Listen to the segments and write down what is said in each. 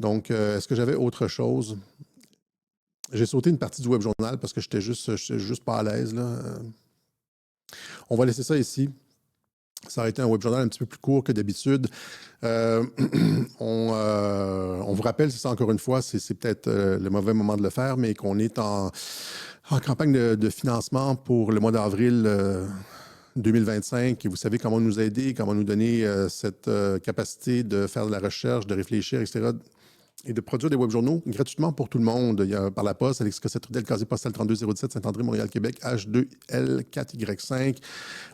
Donc, est-ce que j'avais autre chose? J'ai sauté une partie du web journal parce que j'étais juste pas à l'aise, là. On va laisser ça ici. Ça aurait été un web journal un petit peu plus court que d'habitude. Euh, on vous rappelle, c'est ça encore une fois, c'est peut-être le mauvais moment de le faire, mais qu'on est en campagne de financement pour le mois d'avril 2025. Et vous savez comment nous aider, comment nous donner cette capacité de faire de la recherche, de réfléchir, etc., et de produire des web journaux gratuitement pour tout le monde. Il y a par la poste, Alex Cossette Trudel, casier postal 3207, Saint-André, Montréal, Québec, H2L4Y5.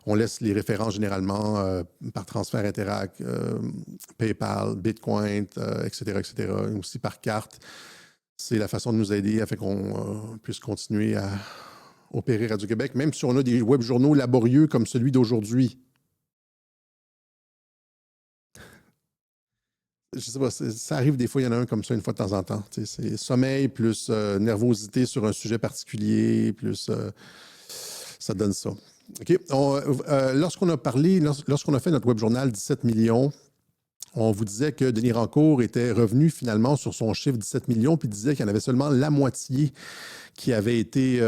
On laisse les références généralement par transfert Interac, PayPal, Bitcoin, etc., etc., et aussi par carte. C'est la façon de nous aider afin qu'on puisse continuer à opérer Radio-Québec, même si on a des web journaux laborieux comme celui d'aujourd'hui. Je sais pas, ça arrive des fois, il y en a un comme ça une fois de temps en temps. C'est sommeil plus nervosité sur un sujet particulier, plus ça donne ça. OK. Lorsqu'on a fait notre web journal 17 millions, on vous disait que Denis Rancourt était revenu finalement sur son chiffre 17 millions, puis disait qu'il y en avait seulement la moitié qui avait été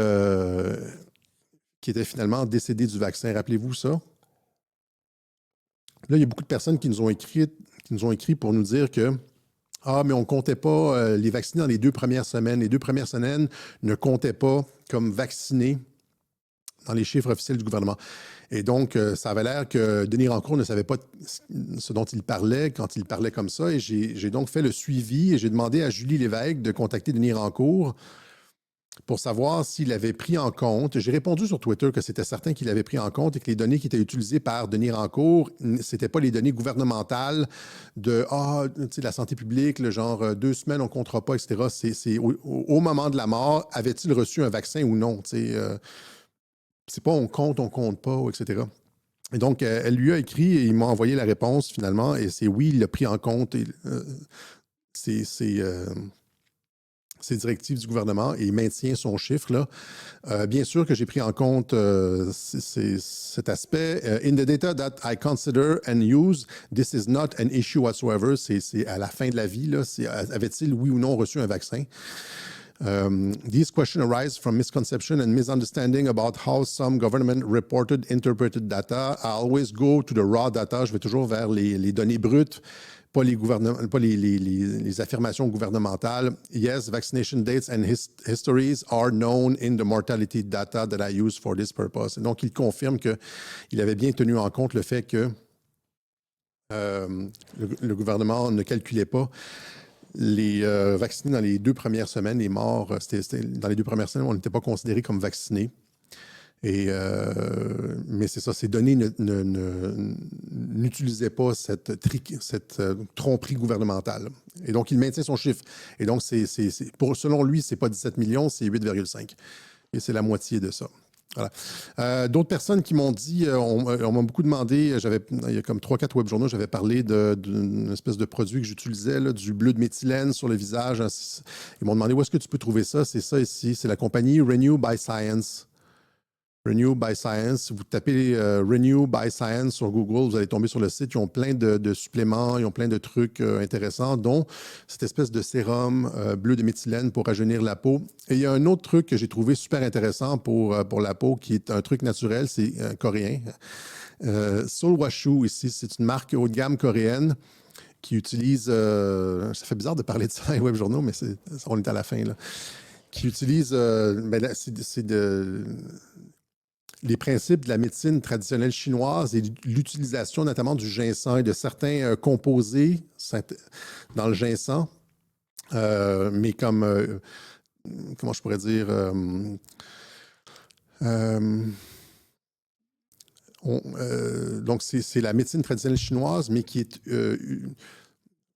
qui était finalement décédé du vaccin. Rappelez-vous ça? Là, il y a beaucoup de personnes qui nous ont écrit pour nous dire que mais on ne comptait pas les vaccinés dans les 2 premières semaines. Les 2 premières semaines ne comptaient pas comme vaccinés dans les chiffres officiels du gouvernement. Et donc, ça avait l'air que Denis Rancourt ne savait pas ce dont il parlait quand il parlait comme ça. Et j'ai donc fait le suivi et j'ai demandé à Julie Lévesque de contacter Denis Rancourt pour savoir s'il avait pris en compte. J'ai répondu sur Twitter que c'était certain qu'il avait pris en compte et que les données qui étaient utilisées par Denis Rancourt, ce n'étaient pas les données gouvernementales de la santé publique, le genre 2 semaines, on ne comptera pas, etc. C'est au moment de la mort, avait-il reçu un vaccin ou non? C'est pas on compte pas, etc. Et donc, elle lui a écrit et il m'a envoyé la réponse finalement. Et c'est oui, il l'a pris en compte. Ces directives du gouvernement et il maintient son chiffre là. Bien sûr que j'ai pris en compte cet aspect. In the data that I consider and use, this is not an issue whatsoever. C'est à la fin de la vie, là. Avait-il, oui ou non, reçu un vaccin? These questions arise from misconception and misunderstanding about how some government reported, interpreted data. I always go to the raw data. Je vais toujours vers les données brutes, pas les affirmations gouvernementales. Yes, vaccination dates and histories are known in the mortality data that I use for this purpose. Et donc, il confirme qu'il avait bien tenu en compte le fait que le gouvernement ne calculait pas les vaccinés dans les 2 premières semaines, les morts, dans les 2 premières semaines, on n'était pas considérés comme vaccinés. Mais c'est ça, ces données n'utilisaient pas cette tromperie gouvernementale. Et donc, il maintient son chiffre. Et donc, selon lui, ce n'est pas 17 millions, c'est 8,5. Et c'est la moitié de ça. Voilà. D'autres personnes qui m'ont dit, on m'a beaucoup demandé, il y a comme 3-4 web journaux, j'avais parlé d'une espèce de produit que j'utilisais, là, du bleu de méthylène sur le visage. Ils m'ont demandé où est-ce que tu peux trouver ça. C'est ça ici, c'est la compagnie Renew by Science. Renew by Science. Vous tapez Renew by Science sur Google, vous allez tomber sur le site. Ils ont plein de suppléments, ils ont plein de trucs intéressants, dont cette espèce de sérum bleu de méthylène pour rajeunir la peau. Et il y a un autre truc que j'ai trouvé super intéressant pour la peau, qui est un truc naturel, c'est coréen. Solwashu, ici, c'est une marque haut de gamme coréenne qui utilise, ça fait bizarre de parler de ça dans les web journaux, mais on est à la fin, là. Qui utilise, les principes de la médecine traditionnelle chinoise et l'utilisation notamment du ginseng et de certains composés dans le ginseng, mais comme, comment je pourrais dire, donc c'est la médecine traditionnelle chinoise, mais qui est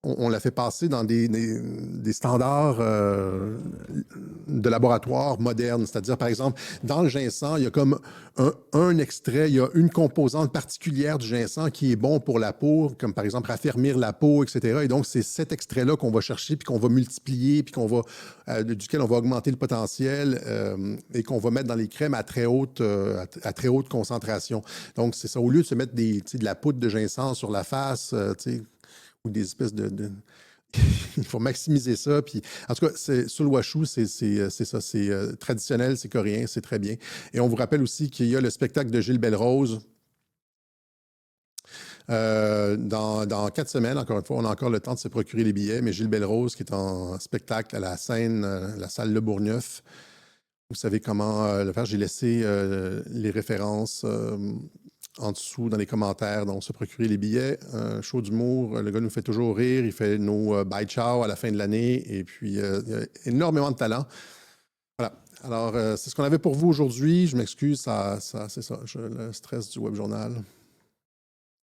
on l'a fait passer dans des standards de laboratoire modernes. C'est-à-dire, par exemple, dans le ginseng, il y a comme un extrait, il y a une composante particulière du ginseng qui est bon pour la peau, comme par exemple raffermir la peau, etc. Et donc, c'est cet extrait-là qu'on va chercher, puis qu'on va multiplier, puis duquel on va augmenter le potentiel et qu'on va mettre dans les crèmes à très haute concentration. Donc, c'est ça. Au lieu de se mettre de la poudre de ginseng sur la face, ou des espèces Il faut maximiser ça. Puis, en tout cas, Sulwashu, c'est ça. C'est traditionnel, c'est coréen, c'est très bien. Et on vous rappelle aussi qu'il y a le spectacle de Gilles Belrose. Dans 4 semaines, encore une fois, on a encore le temps de se procurer les billets, mais Gilles Belrose, qui est en spectacle à la scène, la salle Le Bourgneuf, vous savez comment le faire. J'ai laissé les références en dessous dans les commentaires. Donc, se procurer les billets. Show d'humour, le gars nous fait toujours rire. Il fait nos bye ciao à la fin de l'année. Et puis, il y a énormément de talent. Voilà. Alors, c'est ce qu'on avait pour vous aujourd'hui. Je m'excuse, c'est ça, le stress du web journal.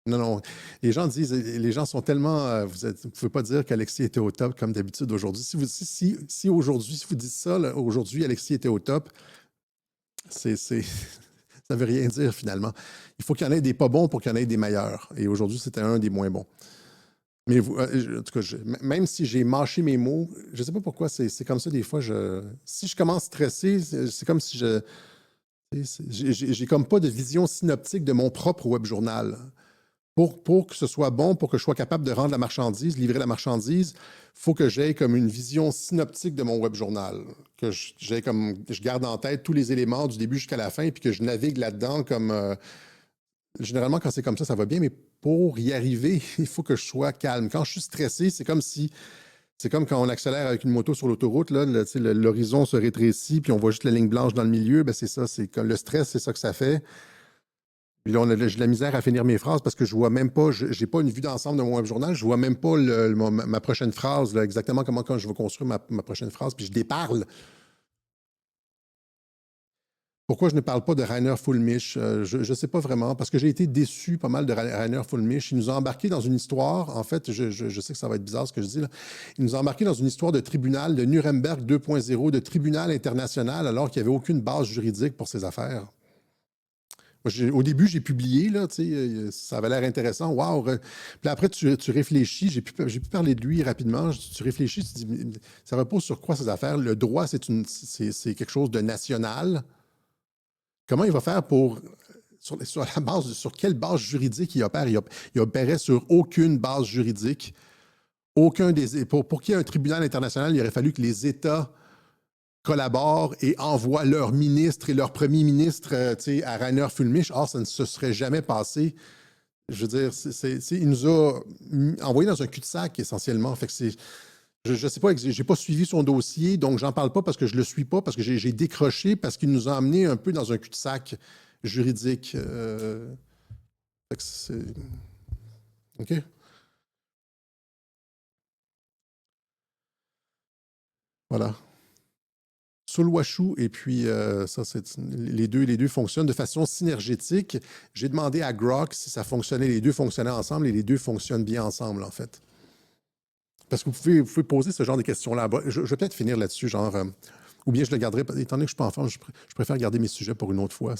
Non, non. Les gens disent, les gens sont tellement. Vous ne pouvez pas dire qu'Alexis était au top comme d'habitude aujourd'hui. Si aujourd'hui, si vous dites ça, là, aujourd'hui, Alexis était au top, ça ne veut rien dire finalement. Il faut qu'il y en ait des pas bons pour qu'il y en ait des meilleurs. Et aujourd'hui, c'était un des moins bons. Mais vous, en tout cas, même si j'ai mâché mes mots, je ne sais pas pourquoi, c'est comme ça des fois. Si je commence stressé, c'est comme si j'ai comme pas de vision synoptique de mon propre web journal. Pour que ce soit bon, pour que je sois capable de rendre la marchandise, livrer la marchandise, il faut que j'aie comme une vision synoptique de mon web journal, que je garde en tête tous les éléments du début jusqu'à la fin, puis que je navigue là-dedans comme généralement quand c'est comme ça va bien, mais pour y arriver, il faut que je sois calme. Quand je suis stressé, c'est comme quand on accélère avec une moto sur l'autoroute, là, l'horizon se rétrécit, puis on voit juste la ligne blanche dans le milieu, ben c'est ça, c'est comme le stress, c'est ça que ça fait. Puis là, j'ai de la misère à finir mes phrases parce que je vois même pas, je n'ai pas une vue d'ensemble de mon web journal, je vois même pas ma prochaine phrase, là, exactement comment quand je vais construire ma prochaine phrase, puis je déparle. Pourquoi je ne parle pas de Rainer Fulmich? Je ne sais pas vraiment, parce que j'ai été déçu pas mal de Rainer Fulmich. Il nous a embarqué dans une histoire, en fait, je sais que ça va être bizarre ce que je dis, là. Il nous a embarqué dans une histoire de tribunal, de Nuremberg 2.0, de tribunal international, alors qu'il n'y avait aucune base juridique pour ces affaires. Au début, j'ai publié, là, ça avait l'air intéressant. Wow! Puis après, tu réfléchis, j'ai pu parler de lui rapidement. Tu réfléchis, tu dis, ça repose sur quoi ces affaires? Le droit, c'est quelque chose de national. Comment il va faire sur quelle base juridique il opère? Il opérait sur aucune base juridique. Pour qu'il y ait un tribunal international, il aurait fallu que les États collaborent et envoient leur ministre et leur premier ministre à Rainer Fulmich. Or, ça ne se serait jamais passé. Je veux dire, il nous a envoyé dans un cul-de-sac essentiellement. Fait que je ne sais pas, je n'ai pas suivi son dossier, donc j'en parle pas parce que je le suis pas, parce que j'ai décroché, parce qu'il nous a amené un peu dans un cul-de-sac juridique. Fait que c'est... OK? Voilà. Sulwashu, et puis ça, les deux fonctionnent de façon synergétique. J'ai demandé à Grok si ça fonctionnait, les deux fonctionnaient ensemble, et les deux fonctionnent bien ensemble, en fait. Parce que vous pouvez poser ce genre de questions-là. Je vais peut-être finir là-dessus, genre, ou bien je le garderai, étant donné que je ne suis pas en forme, je préfère garder mes sujets pour une autre fois.